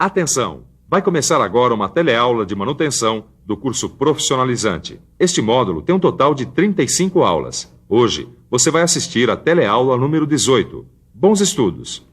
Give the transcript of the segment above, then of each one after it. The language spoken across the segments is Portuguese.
Atenção! Vai começar agora uma teleaula de manutenção do curso profissionalizante. Este módulo tem um total de 35 aulas. Hoje, você vai assistir a teleaula número 18. Bons estudos!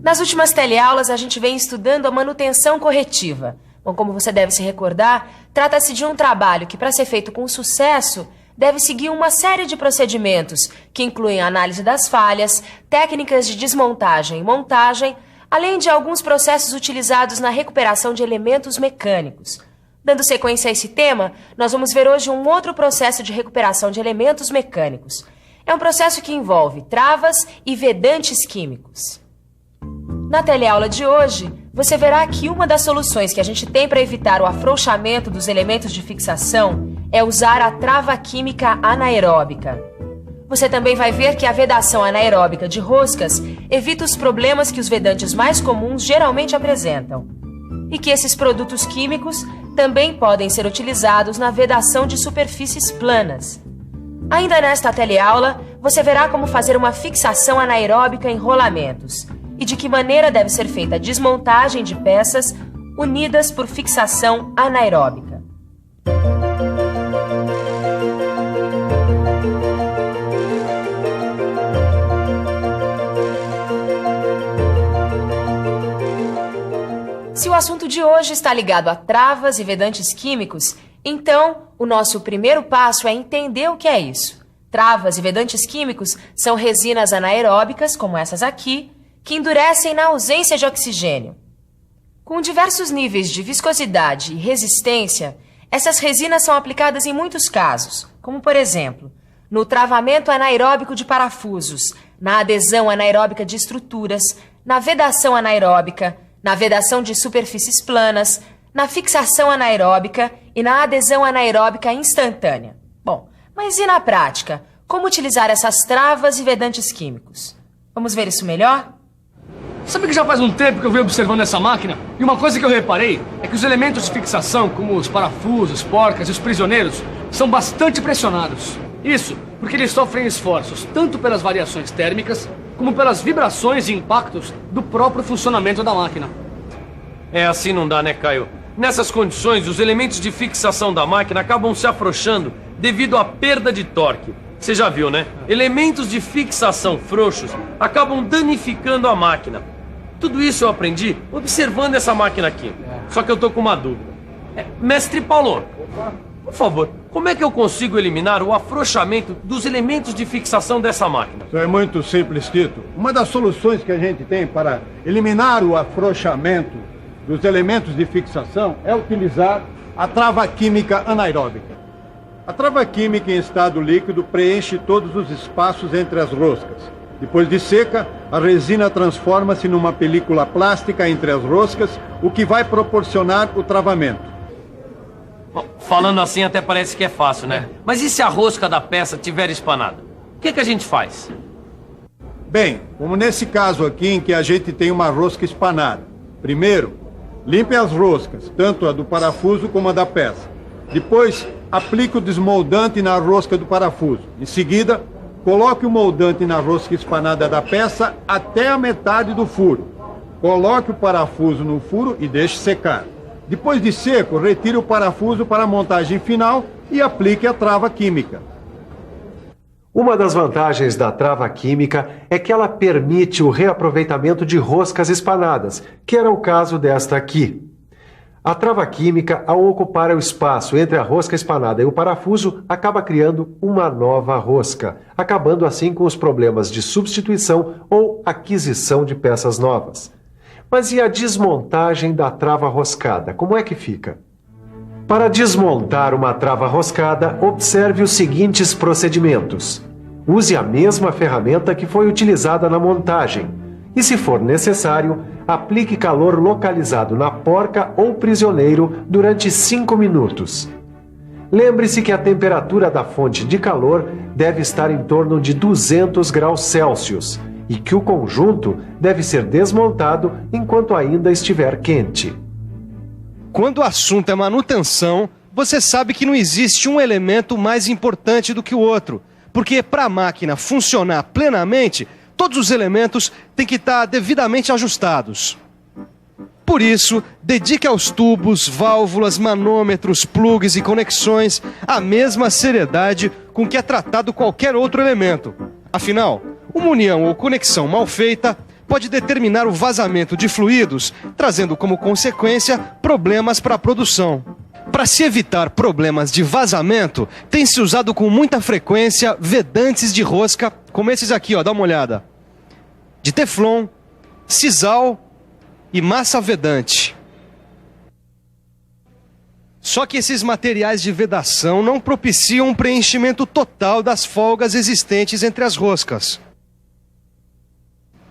Nas últimas teleaulas, a gente vem estudando a manutenção corretiva. Bom, como você deve se recordar, trata-se de um trabalho que, para ser feito com sucesso, deve seguir uma série de procedimentos que incluem a análise das falhas, técnicas de desmontagem e montagem, além de alguns processos utilizados na recuperação de elementos mecânicos. Dando sequência a esse tema, nós vamos ver hoje um outro processo de recuperação de elementos mecânicos. É um processo que envolve travas e vedantes químicos. Na teleaula de hoje, você verá que uma das soluções que a gente tem para evitar o afrouxamento dos elementos de fixação é usar a trava química anaeróbica. Você também vai ver que a vedação anaeróbica de roscas evita os problemas que os vedantes mais comuns geralmente apresentam. E que esses produtos químicos também podem ser utilizados na vedação de superfícies planas. Ainda nesta teleaula, você verá como fazer uma fixação anaeróbica em rolamentos e de que maneira deve ser feita a desmontagem de peças unidas por fixação anaeróbica. Se o assunto de hoje está ligado a travas e vedantes químicos, então o nosso primeiro passo é entender o que é isso. Travas e vedantes químicos são resinas anaeróbicas, como essas aqui, que endurecem na ausência de oxigênio. Com diversos níveis de viscosidade e resistência, essas resinas são aplicadas em muitos casos, como por exemplo, no travamento anaeróbico de parafusos, na adesão anaeróbica de estruturas, na vedação anaeróbica, na vedação de superfícies planas, na fixação anaeróbica e na adesão anaeróbica instantânea. Bom, mas e na prática? Como utilizar essas travas e vedantes químicos? Vamos ver isso melhor? Sabe que já faz um tempo que eu venho observando essa máquina? E uma coisa que eu reparei é que os elementos de fixação, como os parafusos, porcas e os prisioneiros, são bastante pressionados. Isso porque eles sofrem esforços tanto pelas variações térmicas, como pelas vibrações e impactos do próprio funcionamento da máquina. É, assim não dá, né, Caio? Nessas condições, os elementos de fixação da máquina acabam se afrouxando devido à perda de torque. Você já viu, né? Elementos de fixação frouxos acabam danificando a máquina. Tudo isso eu aprendi observando essa máquina aqui. Só que eu tô com uma dúvida. Mestre Paulo, por favor, como é que eu consigo eliminar o afrouxamento dos elementos de fixação dessa máquina? Isso é muito simples, Tito. Uma das soluções que a gente tem para eliminar o afrouxamento dos elementos de fixação é utilizar a trava química anaeróbica. A trava química em estado líquido preenche todos os espaços entre as roscas. Depois de seca, a resina transforma-se numa película plástica entre as roscas, o que vai proporcionar o travamento. Bom, falando assim até parece que é fácil, né? Mas e se a rosca da peça estiver espanada? O que a gente faz? Bem, como nesse caso aqui em que a gente tem uma rosca espanada. Primeiro, limpe as roscas, tanto a do parafuso como a da peça. Depois, aplique o desmoldante na rosca do parafuso. Em seguida, coloque o moldante na rosca espanada da peça até a metade do furo. Coloque o parafuso no furo e deixe secar. Depois de seco, retire o parafuso para a montagem final e aplique a trava química. Uma das vantagens da trava química é que ela permite o reaproveitamento de roscas espanadas, que era o caso desta aqui. A trava química, ao ocupar o espaço entre a rosca espanada e o parafuso, acaba criando uma nova rosca, acabando assim com os problemas de substituição ou aquisição de peças novas. Mas e a desmontagem da trava roscada? Como é que fica? Para desmontar uma trava roscada, observe os seguintes procedimentos. Use a mesma ferramenta que foi utilizada na montagem. E, se for necessário, aplique calor localizado na porca ou prisioneiro durante 5 minutos. Lembre-se que a temperatura da fonte de calor deve estar em torno de 200 graus Celsius e que o conjunto deve ser desmontado enquanto ainda estiver quente. Quando o assunto é manutenção, você sabe que não existe um elemento mais importante do que o outro, porque para a máquina funcionar plenamente, todos os elementos têm que estar devidamente ajustados. Por isso, dedique aos tubos, válvulas, manômetros, plugs e conexões a mesma seriedade com que é tratado qualquer outro elemento. Afinal, uma união ou conexão mal feita pode determinar o vazamento de fluidos, trazendo como consequência problemas para a produção. Para se evitar problemas de vazamento, tem se usado com muita frequência vedantes de rosca, como esses aqui, ó, dá uma olhada. De teflon, sisal e massa vedante. Só que esses materiais de vedação não propiciam um preenchimento total das folgas existentes entre as roscas.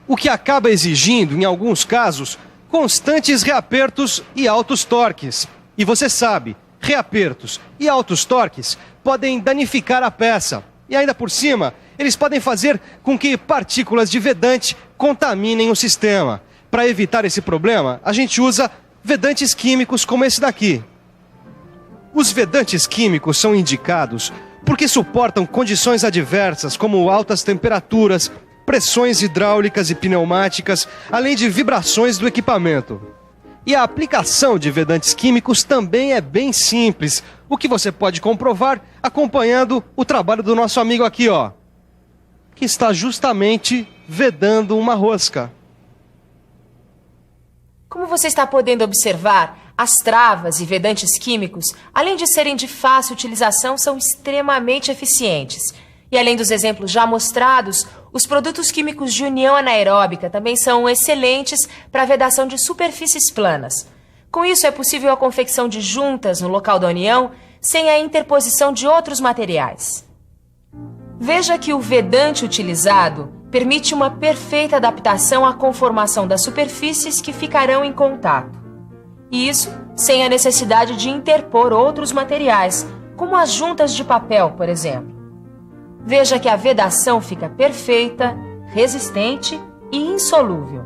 O que acaba exigindo, em alguns casos, constantes reapertos e altos torques. E você sabe, reapertos e altos torques podem danificar a peça. E ainda por cima, eles podem fazer com que partículas de vedante contaminem o sistema. Para evitar esse problema, a gente usa vedantes químicos como esse daqui. Os vedantes químicos são indicados porque suportam condições adversas como altas temperaturas, pressões hidráulicas e pneumáticas, além de vibrações do equipamento. E a aplicação de vedantes químicos também é bem simples, o que você pode comprovar acompanhando o trabalho do nosso amigo aqui, ó, que está justamente vedando uma rosca. Como você está podendo observar, as travas e vedantes químicos, além de serem de fácil utilização, são extremamente eficientes. E além dos exemplos já mostrados, os produtos químicos de união anaeróbica também são excelentes para a vedação de superfícies planas. Com isso, é possível a confecção de juntas no local da união sem a interposição de outros materiais. Veja que o vedante utilizado permite uma perfeita adaptação à conformação das superfícies que ficarão em contato. E isso sem a necessidade de interpor outros materiais, como as juntas de papel, por exemplo. Veja que a vedação fica perfeita, resistente e insolúvel.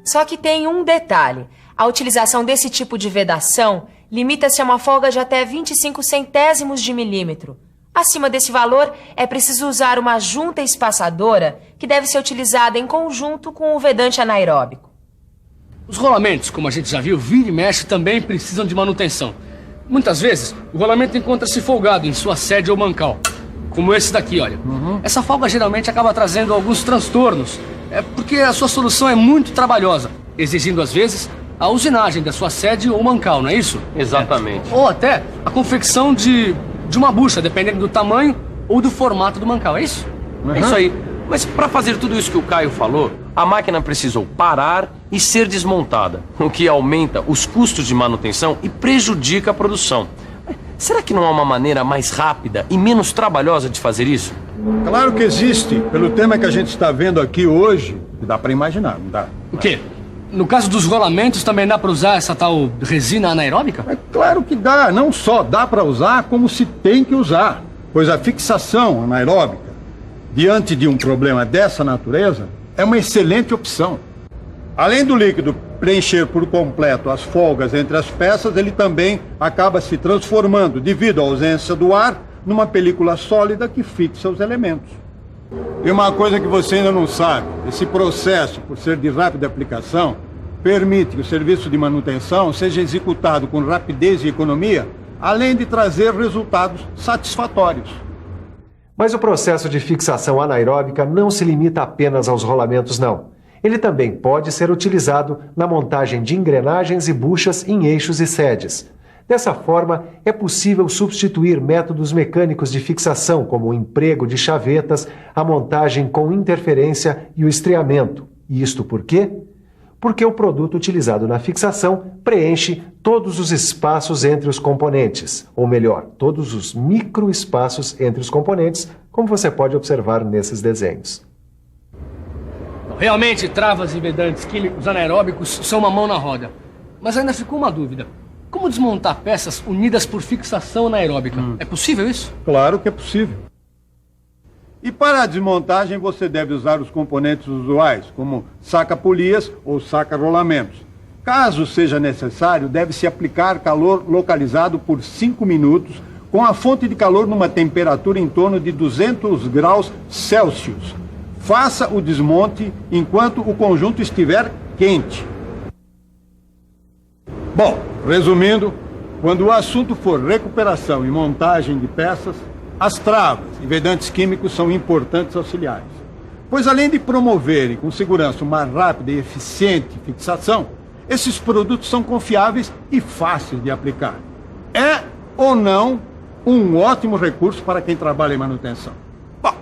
Só que tem um detalhe. A utilização desse tipo de vedação limita-se a uma folga de até 25 centésimos de milímetro. Acima desse valor, é preciso usar uma junta espaçadora que deve ser utilizada em conjunto com o vedante anaeróbico. Os rolamentos, como a gente já viu, vira e mexe, também precisam de manutenção. Muitas vezes, o rolamento encontra-se folgado em sua sede ou mancal. Como esse daqui, olha. Essa folga geralmente acaba trazendo alguns transtornos. É porque a sua solução é muito trabalhosa, exigindo às vezes a usinagem da sua sede ou mancal, não é isso? Exatamente. Ou até a confecção de uma bucha, dependendo do tamanho ou do formato do mancal, é isso? É isso aí. Mas para fazer tudo isso que o Caio falou, a máquina precisou parar e ser desmontada, o que aumenta os custos de manutenção e prejudica a produção. Será que não há uma maneira mais rápida e menos trabalhosa de fazer isso? Claro que existe. Pelo tema que a gente está vendo aqui hoje, dá para imaginar, não dá? O quê? No caso dos rolamentos, também dá para usar essa tal resina anaeróbica? É claro que dá. Não só dá para usar, como se tem que usar. Pois a fixação anaeróbica, diante de um problema dessa natureza, é uma excelente opção. Além do líquido preencher por completo as folgas entre as peças, ele também acaba se transformando, devido à ausência do ar, numa película sólida que fixa os elementos. E uma coisa que você ainda não sabe, esse processo, por ser de rápida aplicação, permite que o serviço de manutenção seja executado com rapidez e economia, além de trazer resultados satisfatórios. Mas o processo de fixação anaeróbica não se limita apenas aos rolamentos, não. Ele também pode ser utilizado na montagem de engrenagens e buchas em eixos e sedes. Dessa forma, é possível substituir métodos mecânicos de fixação, como o emprego de chavetas, a montagem com interferência e o estriamento. E isto por quê? Porque o produto utilizado na fixação preenche todos os espaços entre os componentes, ou melhor, todos os microespaços entre os componentes, como você pode observar nesses desenhos. Realmente, travas e vedantes químicos anaeróbicos são uma mão na roda. Mas ainda ficou uma dúvida. Como desmontar peças unidas por fixação anaeróbica? É possível isso? Claro que é possível. E para a desmontagem você deve usar os componentes usuais, como saca-polias ou saca-rolamentos. Caso seja necessário, deve-se aplicar calor localizado por 5 minutos, com a fonte de calor numa temperatura em torno de 200 graus Celsius. Faça o desmonte enquanto o conjunto estiver quente. Bom, resumindo, quando o assunto for recuperação e montagem de peças, as travas e vedantes químicos são importantes auxiliares, pois além de promoverem com segurança uma rápida e eficiente fixação, esses produtos são confiáveis e fáceis de aplicar. É ou não um ótimo recurso para quem trabalha em manutenção. Bom,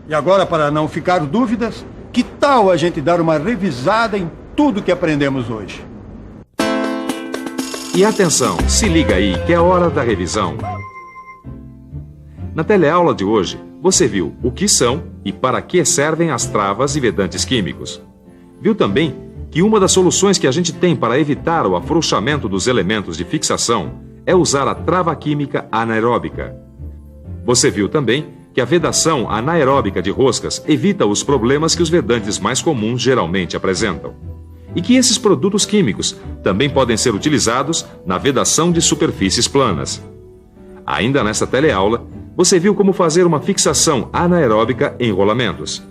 e agora, para não ficar dúvidas, que tal a gente dar uma revisada em tudo que aprendemos hoje? E atenção, se liga aí que é hora da revisão. Na teleaula de hoje, você viu o que são e para que servem as travas e vedantes químicos. Viu também que uma das soluções que a gente tem para evitar o afrouxamento dos elementos de fixação é usar a trava química anaeróbica. Você viu também que a vedação anaeróbica de roscas evita os problemas que os vedantes mais comuns geralmente apresentam. E que esses produtos químicos também podem ser utilizados na vedação de superfícies planas. Ainda nesta teleaula, você viu como fazer uma fixação anaeróbica em rolamentos.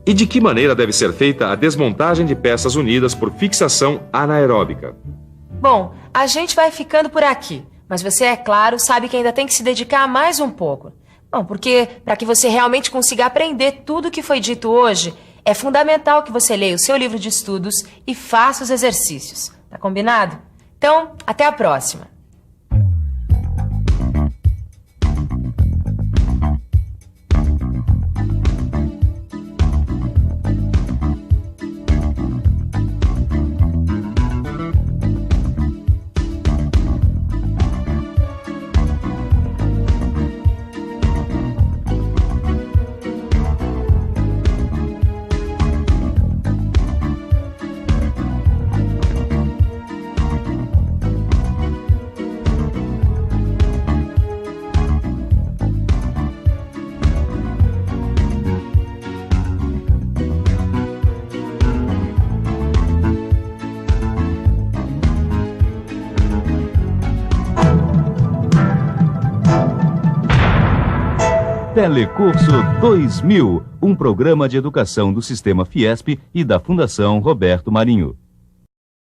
E de que maneira deve ser feita a desmontagem de peças unidas por fixação anaeróbica. Bom, a gente vai ficando por aqui, mas você, é claro, sabe que ainda tem que se dedicar mais um pouco. Bom, porque para que você realmente consiga aprender tudo o que foi dito hoje, é fundamental que você leia o seu livro de estudos e faça os exercícios. Tá combinado? Então, até a próxima! Telecurso 2000, um programa de educação do Sistema Fiesp e da Fundação Roberto Marinho.